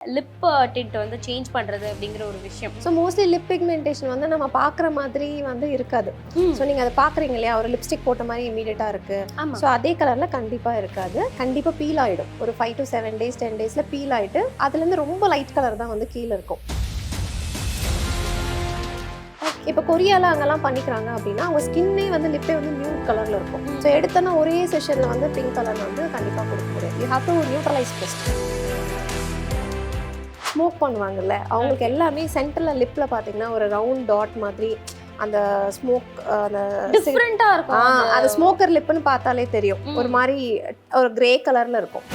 Lip tint வந்து change பண்றது அப்படிங்கிற ஒரு விஷயம். ஸோ மோஸ்ட்லி லிப் பிக்மெண்டேஷன் வந்து நம்ம பார்க்குற மாதிரி வந்து இருக்காது. ஸோ நீங்கள் அதை பார்க்குறீங்க இல்லையா, ஒரு லிப்ஸ்டிக் போட்ட மாதிரி இமீடியட்டாக இருக்குது. ஸோ அதே கலரில் கண்டிப்பாக இருக்காது. கண்டிப்பாக பீல் ஆகிடும். ஒரு 5 to 7 days 10 days பீல் ஆகிட்டு அதுலேருந்து ரொம்ப லைட் கலர் தான் வந்து கீழே இருக்கும். இப்போ கொரியாவில் அங்கெல்லாம் பண்ணிக்கிறாங்க அப்படின்னா அவங்க ஸ்கின்னே வந்து லிப்பே வந்து நியூட் கலரில் இருக்கும். ஸோ எடுத்தோன்னா ஒரே செஷனில் வந்து பிங்க் கலர் வந்து கண்டிப்பாக கொடுக்க முடியாது. You have to neutralise first. Smoke பண்ணுவாங்கல்ல, அவங்களுக்கு எல்லாமே சென்டரில் லிப்பில் பார்த்தீங்கன்னா ஒரு ரவுண்ட் டாட் மாதிரி அந்த ஸ்மோக் அந்த டிஃப்ரெண்ட்டாக இருக்கும். அது ஸ்மோக்கர் லிப்புன்னு பார்த்தாலே தெரியும். ஒரு மாதிரி ஒரு கிரே கலரில் இருக்கும்.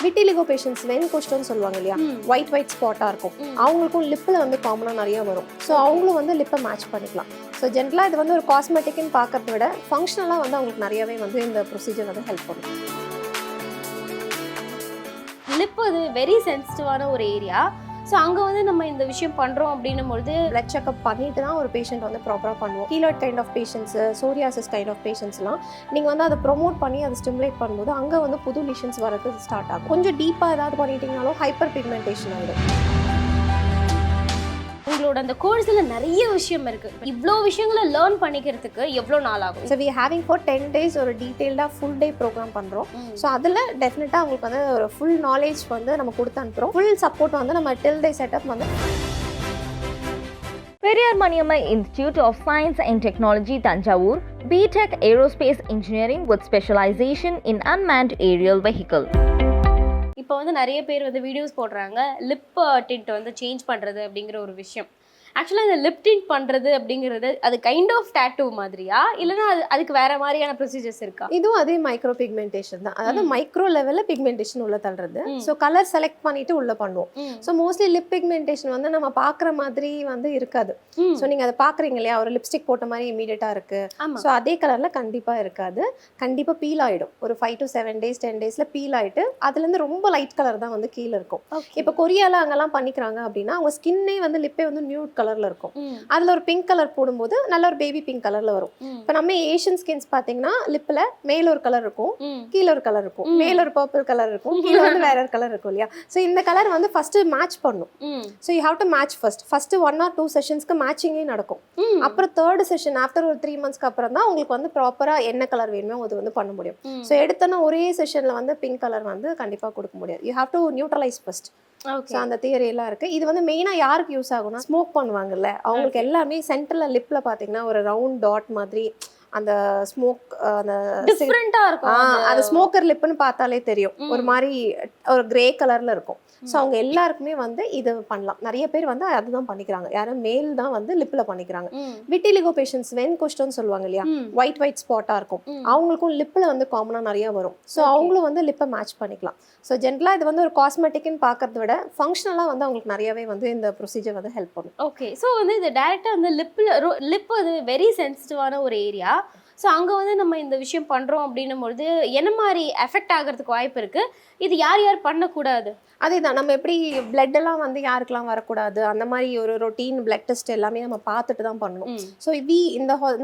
விட்டிலிகோ பேஷண்ட்ஸ் வென்கோஸ்டோன்னு சொல்லுவாங்க இல்லையா, ஒயிட் ஸ்பாட்டாக இருக்கும். அவங்களுக்கும் லிப்பில் வந்து காமனாக நிறைய வரும். ஸோ அவங்களும் வந்து லிப்பை மேட்ச் பண்ணிக்கலாம். ஸோ ஜென்ரலாக இது வந்து ஒரு காஸ்மெட்டிக்னு பார்க்கறத விட ஃபங்க்ஷனலாக வந்து அவங்களுக்கு நிறையவே வந்து இந்த ப்ரொசீஜர் வந்து ஹெல்ப் பண்ணும். லிப் அது வெரி சென்சிட்டிவான ஒரு ஏரியா. ஸோ அங்கே வந்து நம்ம இந்த விஷயம் பண்ணுறோம் அப்படின்னும் பொழுது பிளட் செக்அப் பண்ணிட்டு தான் ஒரு பேஷண்ட் வந்து ப்ராப்பராக பண்ணுவோம். Keloid kind of patients, psoriasis kind of பேஷண்ட்ஸ்லாம் நீங்கள் வந்து அதை ப்ரொமோட் பண்ணி அதை ஸ்டிமுலேட் பண்ணும்போது அங்கே வந்து புது லிஷன்ஸ் வரது ஸ்டார்ட் ஆகும். கொஞ்சம் டீப்பாக ஏதாவது பண்ணிட்டீங்கனாலும் ஹைப்பர் பிக்மெண்டேஷன் ஆகிடும். உங்களோட அந்த கோர்ஸில் நிறைய விஷயம் இருக்குது. இவ்வளோ விஷயங்களை லேர்ன் பண்ணிக்கிறதுக்கு எவ்வளோ நாள் ஆகும்? So we having for 10 days ஒரு டீட்டெயில்டாக ஃபுல் டே ப்ரோக்ராம் பண்ணுறோம். ஸோ அதில் டெஃபினட்டாக உங்களுக்கு வந்து ஒரு ஃபுல் நாலேஜ் வந்து நம்ம கொடுத்து அனுப்புகிறோம். ஃபுல் சப்போர்ட் வந்து நம்ம டில் டே செட்டப் வந்து Periyar Maniammai Institute of Science and Technology, Tanjavur, B.Tech Aerospace Engineering with specialization in unmanned aerial vehicle. இப்போ வந்து நிறைய பேர் வந்து வீடியோஸ் போடுறாங்க லிப் டிண்ட் வந்து சேஞ்ச் பண்ணுறது அப்படிங்கிற ஒரு விஷயம். ஆக்சுவலாக இந்த லிப் டிண்ட் பண்ணுறது அப்படிங்கிறது அது கைண்ட் ஆஃப் டேட்டூ மாதிரியா, இல்லைனா அதுக்கு வேற மாதிரியான ப்ரொசீஜர்ஸ் இருக்கா? இதுவும் அதே மைக்ரோ பிக்மெண்டேஷன் தான். அதாவது மைக்ரோ லெவலில் பிக்மெண்டேஷன் உள்ள தள்ளுறது. ஸோ கலர் செலக்ட் பண்ணிட்டு உள்ள பண்ணுவோம். ஸோ மோஸ்ட்லி லிப் பிக்மெண்டேஷன் வந்து நம்ம பார்க்குற மாதிரி வந்து இருக்காது. ஸோ நீங்கள் அதை பார்க்குறீங்க இல்லையா, ஒரு லிப்ஸ்டிக் போட்ட மாதிரி இமீடியட்டாக இருக்குது. ஸோ அதே கலரில் கண்டிப்பாக இருக்காது. கண்டிப்பாக பீல் ஆகிடும். ஒரு 5 to 7 days 10 days பீல் ஆகிட்டு அதுலேருந்து ரொம்ப லைட் கலர் தான் வந்து கீழே இருக்கும். இப்போ கொரியாவில் அங்கெல்லாம் பண்ணிக்கிறாங்க அப்படின்னா அவங்க ஸ்கின்னே வந்து லிப்பே வந்து நியூட் கலர்ல இருக்கும். அதுல ஒரு பிங்க் கலர் போடும்போது நல்ல ஒரு பேபி பிங்க் கலர்ல வரும். இப்போ நம்ம ஏஷியன் ஸ்கின்ஸ் பாத்தீங்கன்னா லிப்ல மேல ஒரு கலர் இருக்கும், கீழே ஒரு கலர் இருக்கும், மேல ஒரு பர்பிள் கலர் இருக்கும், கீழே வந்து வேற ஒரு கலர் இருக்கும் இல்லையா. ஸோ இந்த கலர் வந்து ஃபர்ஸ்ட் மேட்ச் பண்ணும். So you have to match first 1 or 2 செஷன்ஸ்க்கு மேட்சிங்கே நடக்கும். அப்புறம் தேர்ட் செஷன் ஆஃப்டர் ஒரு 3 monthsக்கு அப்புறம் தான் உங்களுக்கு வந்து ப்ராப்பரா என்ன கலர் வேணுமோ அது வந்து பண்ண முடியும். ஸோ எடுத்தோன்னா ஒரே செஷன்ல வந்து பிங்க் கலர் வந்து கண்டிப்பா கொடுக்க முடியாது. You have to neutralise first. So அந்த தியரி எல்லாம் இருக்கு. இது வந்து மெயினாக யாருக்கு யூஸ் ஆகும்னா ஸ்மோக் பண்ணுவாங்கல்ல, அவங்களுக்கு எல்லாமே சென்டரில் லிப்ல பார்த்தீங்கன்னா ஒரு ரவுண்ட் டாட் மாதிரி அந்த ஸ்மோக் அந்த டிஃப்ரெண்ட்டாக இருக்கும். அது ஸ்மோக்கர் லிப்புன்னு பார்த்தாலே தெரியும். ஒரு மாதிரி ஒரு கிரே கலர்ல இருக்கும். ஸோ அவங்க எல்லாருக்குமே வந்து இது பண்ணலாம். நிறைய பேர் வந்து அதுதான் பண்ணிக்கிறாங்க. யாரும் மேல் தான் வந்து லிப்ல பண்ணிக்கிறாங்க. விட்டிலிகோ பேஷண்ட்ஸ் வென்கோஸ்டோன்னு சொல்லுவாங்க இல்லையா, ஒயிட் ஸ்பாட்டாக இருக்கும். அவங்களுக்கும் லிப்பில் வந்து காமனாக நிறைய வரும். ஸோ அவங்களும் வந்து லிப்பை மேட்ச் பண்ணிக்கலாம். ஸோ ஜென்ரலாக இது வந்து ஒரு காஸ்மெட்டிக்னு பார்க்கறத விட ஃபங்க்ஷனலாக வந்து அவங்களுக்கு நிறையவே வந்து இந்த ப்ரொசீஜர் வந்து ஹெல்ப் பண்ணும். ஓகே. ஸோ வந்து இது டைரெக்டாக வந்து லிப் அது வெரி சென்சிட்டிவான ஒரு ஏரியா. ஸோ அங்கே வந்து நம்ம இந்த விஷயம் பண்ணுறோம் அப்படின்னும் பொழுது என்ன மாதிரி எஃபெக்ட் ஆகிறதுக்கு வாய்ப்பு இருக்குது? இது யார் யார் பண்ணக்கூடாது? அதே தான், நம்ம எப்படி பிளட் எல்லாம் வந்து யாருக்கெல்லாம் வரக்கூடாது அந்த மாதிரி ஒரு ரொட்டீன் பிளட் டெஸ்ட் எல்லாமே நம்ம பார்த்துட்டு தான் பண்ணணும். ஸோ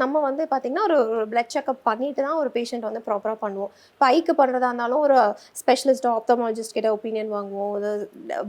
நம்ம வந்து பார்த்தீங்கன்னா ஒரு பிளட் செக்அப் பண்ணிட்டு தான் ஒரு பேஷண்ட் வந்து ப்ராப்பராக பண்ணுவோம். இப்போ ஐக்கு பண்ணுறதா இருந்தாலும் ஒரு ஸ்பெஷலிஸ்ட் ஆப்தமாலஜிஸ்ட் கிட்ட ஒப்பீனியன் வாங்குவோம்.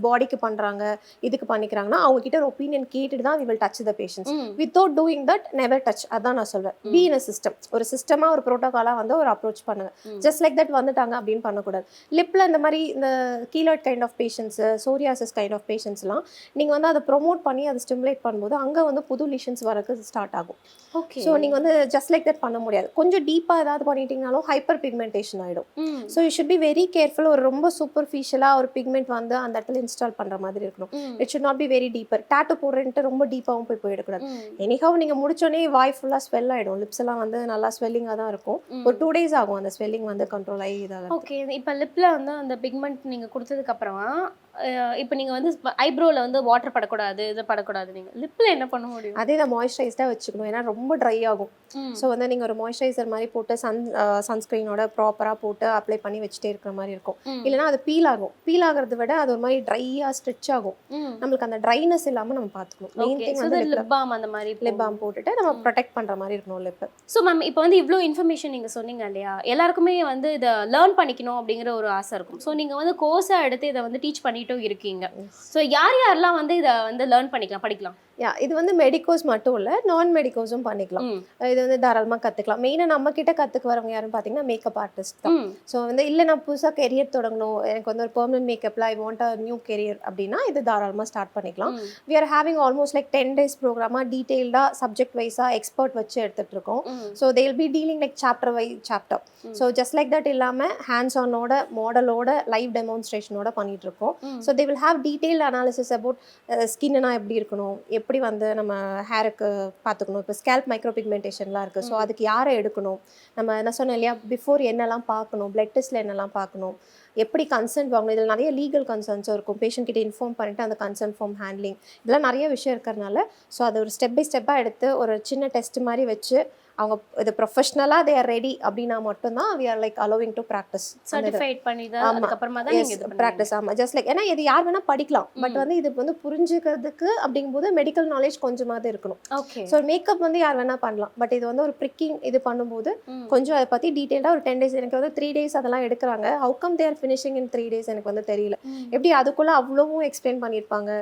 பாடிக்கு பண்ணுறாங்க இதுக்கு பண்ணிக்கிறாங்கன்னா அவங்க கிட்ட ஒரு ஒப்பீனியன் கேட்டுட்டு தான் we will touch the patients. Without doing that never touch. அதான் நான் சொல்வேன். Be in a system. ஒரு சிஸ்டமாக ஒரு ப்ரோட்டோகாலாக வந்து ஒரு அப்ரோச் பண்ணுங்க. ஜஸ்ட் லைக் தட் வந்துட்டாங்க அப்படின்னு பண்ணக்கூடாது. லிப்பில் இந்த மாதிரி இந்த keloid kind of patients, psoriasis kind of பேஷண்ட்ஸ்லாம் நீங்கள் வந்து அதை ப்ரொமோட் பண்ணி அதை ஸ்டிமுலேட் பண்ணும்போது அங்கே வந்து புது லிஷன்ஸ் வரது ஸ்டார்ட் ஆகும். ஓகே. ஸோ நீங்கள் வந்து ஜஸ்ட் லைக் தட் பண்ண முடியாது. கொஞ்சம் டீப்பாக ஏதாவது பண்ணிட்டீங்கனாலும் ஹைப்பர் பிக்மெண்டேஷன் ஆகிடும். So you should be very careful. ஒரு ரொம்ப சூப்பர்ஃபிஷியலாக ஒரு பிக்மெண்ட் வந்து அந்த இடத்துல இன்ஸ்டால் பண்ணுற மாதிரி இருக்கணும். It should not be very deeper. Tattoo போடுறேன்ட்டு ரொம்ப டீப்பாகவும் போயிடக்கூடாது. எனிஹவ் நீங்கள் முடிச்சோடனே வாய் ஃபுல்லாக ஸ்வெல் ஆகிடும். லிப்ஸ் எல்லாம் வந்து நல்லா ஸ்வெல்லிங்காக தான் இருக்கும். ஒரு 2 days ஆகும் அந்த ஸ்வெல்லிங் வந்து கண்ட்ரோல் ஆகி இதாக. ஓகே. இப்போ லிப்பில் வந்து அந்த பிக்மெண்ட் நீங்கள் கொடுத்ததுக்கப்புறமா இப்போ நீங்க வந்து ஐப்ரோல வந்து வாட்டர் படக்கூடாது, இது படக்கூடாது, நீங்க லிப்ல என்ன பண்ண முடியும்? அதே தான் மாய்ஸ்சரைஸ்டாக வச்சுக்கணும். ஏன்னா ரொம்ப ட்ரை ஆகும். ஸோ வந்து நீங்கள் ஒரு மாய்ஸ்சரைசர் மாதிரி போட்டு சன்ஸ்க்ரீனோட ப்ராப்பராக போட்டு அப்ளை பண்ணி வச்சுட்டே இருக்கிற மாதிரி இருக்கும். இல்லைனா அது பீல் ஆகும். பீல் ஆகிறத விட அது ஒரு மாதிரி ட்ரையாக ஸ்ட்ரெச் ஆகும். நம்மளுக்கு அந்த ட்ரைனஸ் இல்லாமல் நம்ம பார்த்துக்கணும். மெயின் திங் வந்து லிப் பாம் அந்த மாதிரி லிப் பாம் போட்டுட்டு நம்ம ப்ரொடெக்ட் பண்ணுற மாதிரி இருக்கணும் லிப். ஸோ மேம் இப்போ வந்து இவ்வளோ இன்ஃபர்மேஷன் நீங்கள் சொன்னீங்க இல்லையா, எல்லாருக்குமே வந்து இதை லேர்ன் பண்ணிக்கணும் அப்படிங்கிற ஒரு ஆசை இருக்கும். ஸோ நீங்கள் வந்து கோர்ஸாக எடுத்து இதை வந்து டீச் பண்ணிட்டும் இருக்கீங்க. ஸோ யாரெல்லாம் வந்து இதை வந்து லேர்ன் பண்ணிக்கலாம், படிக்கலாம்? இது வந்து மெடிக்கோஸ் மட்டும் இல்லை, நான் மெடிக்கோஸும் பண்ணிக்கலாம். இது வந்து தாராளமாக கற்றுக்கலாம். மெயினாக நம்ம கிட்ட கற்றுக்க வரவங்க யாருன்னு பார்த்தீங்கன்னா மேக்கப் ஆர்டிஸ்ட் தான். ஸோ வந்து இல்லை நான் புதுசாக கெரியர் தொடங்கணும், எனக்கு வந்து ஒரு பெர்மனன்ட் மேக்கப்பில் I want a new career அப்படின்னா இது தாராளமாக ஸ்டார்ட் பண்ணிக்கலாம். We are having almost like 10 days ப்ரோக்ராமாக டீட்டெயில்டாக சப்ஜெக்ட் வைஸாக எக்ஸ்பர்ட் வச்சு எடுத்துகிட்டு இருக்கோம். So they will be dealing like chapter chapter. So just like that இல்லாமல் ஹேண்ட்ஸ் ஆனோட மாடலோட லைவ் டெமான்ஸ்ட்ரேஷனோட பண்ணிட்டு இருக்கோம். So they will have detail analysis about ஸ்கின்னா எப்படி இருக்கணும், எப்படி வந்து நம்ம ஹேருக்கு பார்த்துக்கணும். இப்போ ஸ்கேல்ப் மைக்ரோ பிக்மெண்டேஷன்லாம் இருக்குது. ஸோ அதுக்கு யாரை எடுக்கணும், நம்ம என்ன சொன்னோம் இல்லையா, பிஃபோர் என்னெல்லாம் பார்க்கணும், பிளட் டெஸ்ட்டில் என்னெல்லாம் பார்க்கணும், எப்படி கன்சென்ட் வாங்கணும், இதில் நிறைய லீகல் கன்சர்ன்ஸும் இருக்கும். பேஷண்ட் கிட்ட இன்ஃபார்ம் பண்ணிட்டு அந்த கன்சென்ட் ஃபார்ம் ஹேண்ட்லிங் இதெல்லாம் நிறைய விஷயம் இருக்கிறதுனால ஸோ அது ஒரு ஸ்டெப் பை ஸ்டெப்பாக எடுத்து ஒரு சின்ன டெஸ்ட் மாதிரி வச்சு அவங்க இது ப்ரொஃபஷனலாக தே ஆர் ரெடி அப்படின்னா மட்டும்தான் we are like allowing to practice certified பண்ணி தான் அதுக்கப்புறமா தான் நீங்க இது ப்ராக்டிஸ். ஆமாம், ஜஸ்ட் லைக் ஏன்னா இது யார் வேணால் படிக்கலாம். பட் வந்து இது வந்து புரிஞ்சுக்கிறதுக்கு அப்படிங்கும்போது மெடிக்கல் நாலேஜ் கொஞ்சமாவது இருக்கணும். ஓகே. ஸோ மேக்கப் வந்து யார் வேணால் பண்ணலாம். பட் இது வந்து ஒரு ப்ரிக்கிங் இது பண்ணும்போது கொஞ்சம் அதை பற்றி டீட்டெயிலாக ஒரு 10 days எனக்கு வந்து 3 days அதெல்லாம் எடுக்கிறாங்க. How come they are finishing in 3 days எனக்கு வந்து தெரியல. எப்படி அதுக்குள்ளே அவ்வளவும் எக்ஸ்பிளைன் பண்ணியிருப்பாங்க.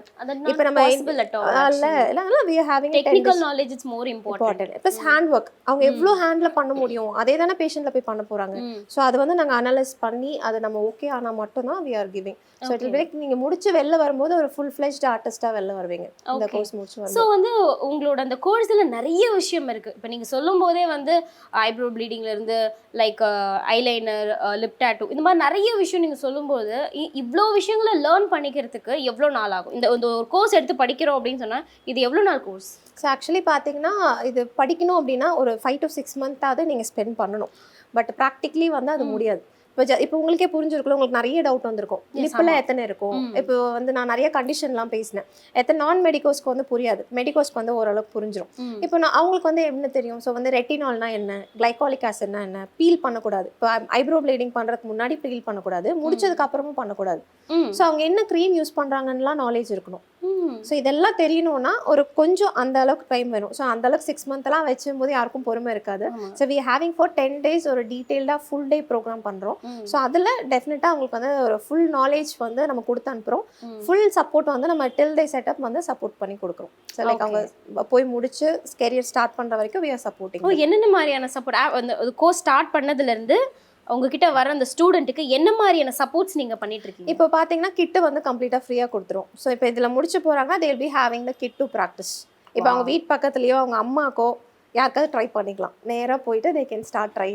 இப்போ நம்ம இல்லை we are having technical knowledge is more important. Plus hand work அவங்க எவ்வளோ ஹேண்ட்ல பண்ண முடியும் அதே தானே பேஷண்ட்ல போய் பண்ண போறாங்க. ஸோ அது வந்து நாங்கள் அனலைஸ் பண்ணி அது நம்ம ஓகே ஆனால் மட்டும்தான் we are giving. So it will be நீங்கள் முடிச்சு வெளில வரும்போது ஒரு ஃபுல் ஃப்ளெஷ்ட் ஆர்டிஸ்டாக வெளில வருவீங்க இந்த கோர்ஸ் முடிச்சு. ஸோ வந்து உங்களோட அந்த கோர்ஸில் நிறைய விஷயம் இருக்குது. இப்போ நீங்கள் சொல்லும் போதே வந்து ஐப்ரோ ப்ளீடிங்லேருந்து லைக் ஐலைனர், லிப் டாட்டூ, இந்த மாதிரி நிறைய விஷயம் நீங்கள் சொல்லும்போது இவ்வளோ விஷயங்களை லேர்ன் பண்ணிக்கிறதுக்கு எவ்வளோ நாள் ஆகும்? இந்த ஒரு கோர்ஸ் எடுத்து படிக்கிறோம் அப்படின்னு சொன்னால் இது எவ்வளோ நாள் கோர்ஸ்? ஸோ ஆக்சுவலி பார்த்தீங்கன்னா இது படிக்கணும் அப்படின்னா ஒரு 5 to 6 months நீங்கள் ஸ்பெண்ட் பண்ணணும். பட் ப்ராக்டிக்கலி வந்து அது முடியாது. இப்போ உங்களுக்கே புரிஞ்சிருக்குள்ள, உங்களுக்கு நிறைய டவுட் வந்திருக்கும். லிப்பில் எத்தனை இருக்கும். இப்போ வந்து நான் நிறைய கண்டிஷன்லாம் பேசினேன். எத்தனை நான் மெடிக்கோஸ்க்கு வந்து புரியாது, மெடிக்கோஸ்க்கு வந்து ஓரளவுக்கு புரிஞ்சிடும். இப்போ நான் அவங்களுக்கு வந்து என்ன தெரியும். ஸோ வந்து ரெட்டினால்னா என்ன, கிளைகாலிக் ஆசிட்னா என்ன, பீல் பண்ணக்கூடாது. இப்போ ஐப்ரோ பிளேடிங் பண்ணுறதுக்கு முன்னாடி பீல் பண்ணக்கூடாது, முடிச்சதுக்கு அப்புறமும் பண்ணக்கூடாது. ஸோ அவங்க என்ன க்ரீம் யூஸ் பண்ணுறாங்கன்னுலாம் நாலேஜ் இருக்கணும். ஸோ இதெல்லாம் தெரியணும்னா ஒரு கொஞ்சம் அந்த அளவுக்கு டைம் வேணும். ஸோ அந்த அளவுக்கு 6 months வச்சும்போது யாருக்கும் பொறுமை இருக்காது. So we having for 10 days ஒரு டீட்டெயில்டாக ஃபுல் டே ப்ரோக்ராம் பண்ணுறோம். ஸோ அதில் டெஃபினட்டாக அவங்களுக்கு வந்து ஒரு ஃபுல் நாலேஜ் வந்து நம்ம கொடுத்து அனுப்புகிறோம். ஃபுல் சப்போர்ட் வந்து நம்ம டில் டே செட்டப் வந்து சப்போர்ட் பண்ணி கொடுக்குறோம். ஸோ லைக் அவங்க போய் முடிச்சு கெரியர் ஸ்டார்ட் பண்ணுற வரைக்கும் வி ஆர் சப்போர்ட்டிங். என்னென்ன மாதிரியான சப்போர்ட் அந்த கோர்ஸ் ஸ்டார்ட் பண்ணதுலேருந்து உங்ககிட்ட வர அந்த ஸ்டூடெண்ட்டுக்கு என்ன மாதிரியான சப்போர்ட்ஸ் நீங்கள் பண்ணிட்டு இருக்கீங்க? இப்போ பார்த்தீங்கன்னா கிட்டு வந்து கம்ப்ளீட்டாக ஃப்ரீயாக கொடுத்துரும். ஸோ இப்போ இதில் முடிச்சு போகிறாங்க, தே will be having the kid to practice. இப்போ அவங்க வீட்டு பக்கத்துலேயோ அவங்க அம்மாக்கோ யாருக்காவது ட்ரை பண்ணிக்கலாம். நேராக போயிட்டு தே கேன் ஸ்டார்ட் ட்ரை.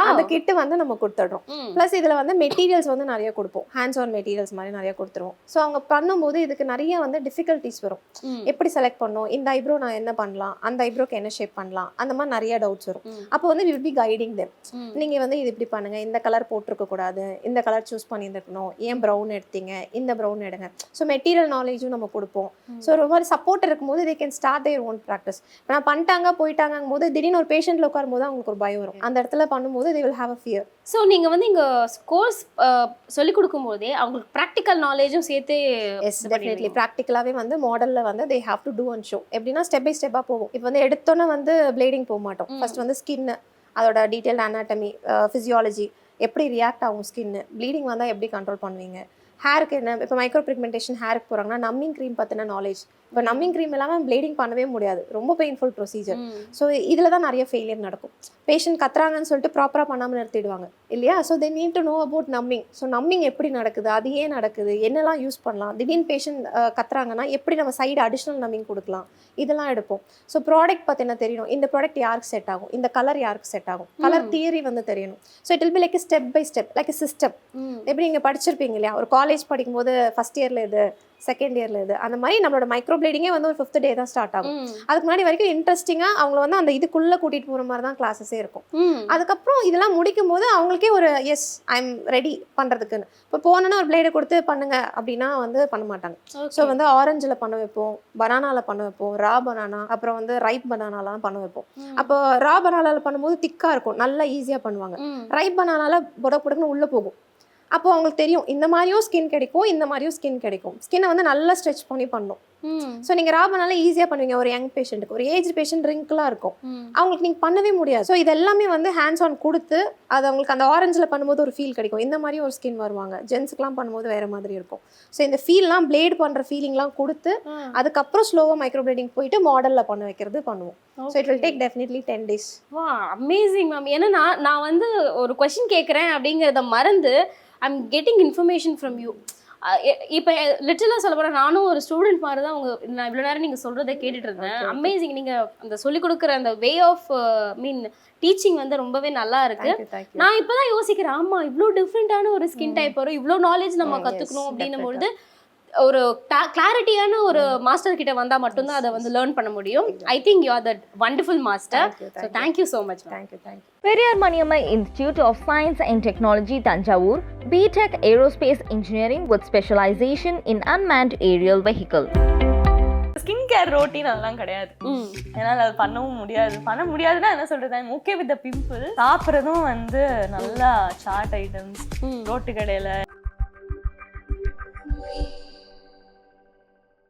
அந்த கிட்டு வந்து நம்ம கொடுத்துடுறோம். ப்ளஸ் இதில் வந்து மெட்டீரியல்ஸ் வந்து நிறைய கொடுப்போம். ஹேண்ட்ஸ் ஆன் மெட்டீரியல்ஸ் மாதிரி நிறைய கொடுத்துருவோம். ஸோ அவங்க பண்ணும்போது இதுக்கு நிறைய வந்து டிஃபிகல்ட்டிஸ் வரும். எப்படி செலக்ட் பண்ணணும், இந்த ஐப்ரோ நான் என்ன பண்ணலாம், அந்த ஐப்ரோக்கு என்ன ஷேப் பண்ணலாம், அந்த மாதிரி நிறைய டவுட்ஸ் வரும். அப்போ வந்து we will be guiding them. நீங்கள் வந்து இது இப்படி பண்ணுங்க, இந்த கலர் போட்டிருக்க கூடாது, இந்த கலர் சூஸ் பண்ணியிருந்துருக்கணும், ஏன் ப்ரௌன் எடுத்தீங்க, இந்த ப்ரௌன் எடுங்க. ஸோ மெட்டீரியல் நாலேஜும் நம்ம கொடுப்போம். ஸோ ஒரு மாதிரி சப்போர்ட் இருக்கும்போது they can start their own practice. நான் பண்ணிட்டாங்க போயிட்டாங்க போது திடீர்னு ஒரு பேஷண்ட்ல உட்காரும் போது அவங்களுக்கு ஒரு பயம் வரும். அந்த இடத்துல பண்ணும்போது they will have a fear. So நீங்கள் வந்து இங்கே கோர்ஸ் சொல்லிக் கொடுக்கும் போதே அவங்களுக்கு ப்ராக்டிக்கல் நாலேஜும் சேர்த்து டெஃபினெட்லி ப்ராக்டிக்கலாகவே வந்து மாடலில் வந்து they have to do and show. எப்படின்னா ஸ்டெப் பை ஸ்டெப்பாக போகும். இப்போ வந்து எடுத்தோன்னே வந்து பிளேடிங் போக மாட்டோம். ஃபர்ஸ்ட் வந்து ஸ்கின், அதோட டீட்டெயில் அனாட்டமி, ஃபிசியாலஜி, எப்படி ரியாக்ட் ஆகும் ஸ்கின்னு, ப்ளீடிங் வந்தால் எப்படி கண்ட்ரோல் பண்ணுவீங்க, ஹேருக்கு என்ன. இப்போ மைக்ரோ பிக்மெண்டேஷன் ஹேருக்கு போகிறாங்கன்னா நம்மிங் க்ரீம் பற்றின நாலேஜ். இப்போ நம்மிங் க்ரீம் இல்லாமல் பிளேடிங் பண்ணவே முடியாது, ரொம்ப பெயின்ஃபுல் ப்ரொசீஜர். ஸோ இதில் தான் நிறைய ஃபெயிலியர் நடக்கும். பேஷண்ட் கத்துறாங்கன்னு சொல்லிட்டு ப்ராப்பராக பண்ணாமல் நிறுத்திடுவாங்க இல்லையா. So they need to know about நம்மிங். ஸோ நம்மிங் எப்படி நடக்குது, அது ஏன் நடக்குது, என்னெல்லாம் யூஸ் பண்ணலாம், திடீர்னு பேஷண்ட் கத்துறாங்கன்னா எப்படி நம்ம சைடு அடிஷ்னல் நம்மிங் கொடுக்கலாம், இதெல்லாம் எடுப்போம். ஸோ ப்ராடக்ட் பற்றின தெரியணும், இந்த ப்ராடக்ட் யாருக்கு செட் ஆகும், இந்த கலர் யாருக்கு செட் ஆகும், கலர் தியரி வந்து தெரியணும். So it will be like step by step, like system. எப்படி நீங்கள் படிச்சிருப்பீங்க இல்லையா, ஒரு காலேஜ் காலேஜ் படிக்கும்போது ஃபர்ஸ்ட் இயர்ல இது செகண்ட் இயர்ல இது அந்த மாதிரி நம்மளோட மைக்ரோப்ளேடிங்கே வந்து ஒரு 5th டே தான் ஸ்டார்ட் ஆகும். அதுக்கு முன்னாடி வரைக்கும் இன்ட்ரெஸ்டிங்காக அவங்கள வந்து அந்த இதுக்குள்ளே கூட்டிகிட்டு போகிற மாதிரி தான் கிளாஸஸே இருக்கும். அதுக்கப்புறம் இதெல்லாம் முடிக்கும் போது அவங்களுக்கே ஒரு எஸ் ஐ எம் ரெடி பண்ணுறதுக்குன்னு. இப்போ போனோன்னா ஒரு பிளேடை கொடுத்து பண்ணுங்க அப்படின்னா வந்து பண்ண மாட்டாங்க. ஸோ வந்து ஆரஞ்சில் பண்ண வைப்போம், பனானாவில் பண்ண வைப்போம், ரா பனானா, அப்புறம் வந்து ரைப் பனானாலாம் பண்ண வைப்போம். அப்போ ரா பனானாவில் பண்ணும்போது திக்காக இருக்கும், நல்லா ஈஸியாக பண்ணுவாங்க. ரைப் பனானால புடக்குன்னு உள்ளே போகும். அப்போ அவங்களுக்கு தெரியும் இந்த மாதிரியும் ஸ்கின் கிடைக்கும், இந்த மாதிரியும் ஸ்கின் கிடைக்கும். ஸ்கின்னை வந்து நல்லா ஸ்ட்ரெச் பண்ணி பண்ணும். ஸோ நீங்கள் ரா பண்ணாலும் ஈஸியாக பண்ணுவீங்க. ஒரு யங் பேஷண்ட்டுக்கு, ஒரு ஏஜ் பேஷண்ட் ரிங்க்லாம் இருக்கும், அவங்களுக்கு நீங்கள் பண்ணவே முடியாது. ஸோ இது எல்லாமே வந்து ஹேண்ட்ஸ் ஆன் கொடுத்து அது அவங்களுக்கு அந்த ஆரஞ்சில் பண்ணும்போது ஒரு ஃபீல் கிடைக்கும். இந்த மாதிரி ஒரு ஸ்கின் வருவாங்க. ஜென்ஸுக்குலாம் பண்ணும்போது வேறு மாதிரி இருக்கும். ஸோ இந்த ஃபீல்லாம் பிளேட் பண்ணுற ஃபீலிங்லாம் கொடுத்து அதுக்கப்புறம் ஸ்லோவாக மைக்ரோப்ளேடிங் போயிட்டு மாடலில் பண்ண வைக்கிறது பண்ணுவோம். So it will take definitely 10 days. வா, அமேசிங் மேம். ஏன்னா நான் வந்து ஒரு கொஸ்டின் கேட்குறேன் அப்படிங்கிறத மறந்து I'm getting information from you. இப்போ லிட்டலாக சொல்ல போனால் நானும் ஒரு ஸ்டூடெண்ட் மாதிரி தான் நான் இவ்வளோ நேரம் நீங்கள் சொல்கிறத கேட்டுட்டு இருந்தேன். அமேசிங். நீங்கள் அந்த சொல்லிக் கொடுக்குற அந்த வே ஆஃப் மீன் டீச்சிங் வந்து ரொம்பவே நல்லா இருக்கு. நான் இப்போ தான் யோசிக்கிறேன், ஆமாம் இவ்வளோ டிஃப்ரெண்ட்டான ஒரு ஸ்கின் டைப் வரும், இவ்வளோ நாலேஜ் நம்ம கற்றுக்கணும் அப்படின்னும் பொழுது ஒரு கிளாரிட்டியான ஒரு மாஸ்டர் கிட்ட வந்தால் மட்டும்தான் அதை வந்து லேர்ன் பண்ண முடியும். I think you are that wonderful master. So thank you so much. Thank you. Periyar Maniammai Institute of Science and Technology, Tanjavur, B.Tech Aerospace Engineering with specialization in unmanned aerial vehicle. Skin care routine அதெல்லாம் கிடையாது. என்னால் அது பண்ணவும் முடியாது. பண்ண முடியாதுன்னா என்ன சொல்றது, I'm okay with the pimple. சாப்பிட்றதும் வந்து நல்லா சாட் ஐட்டம்ஸ், ரோட்டு கடையில்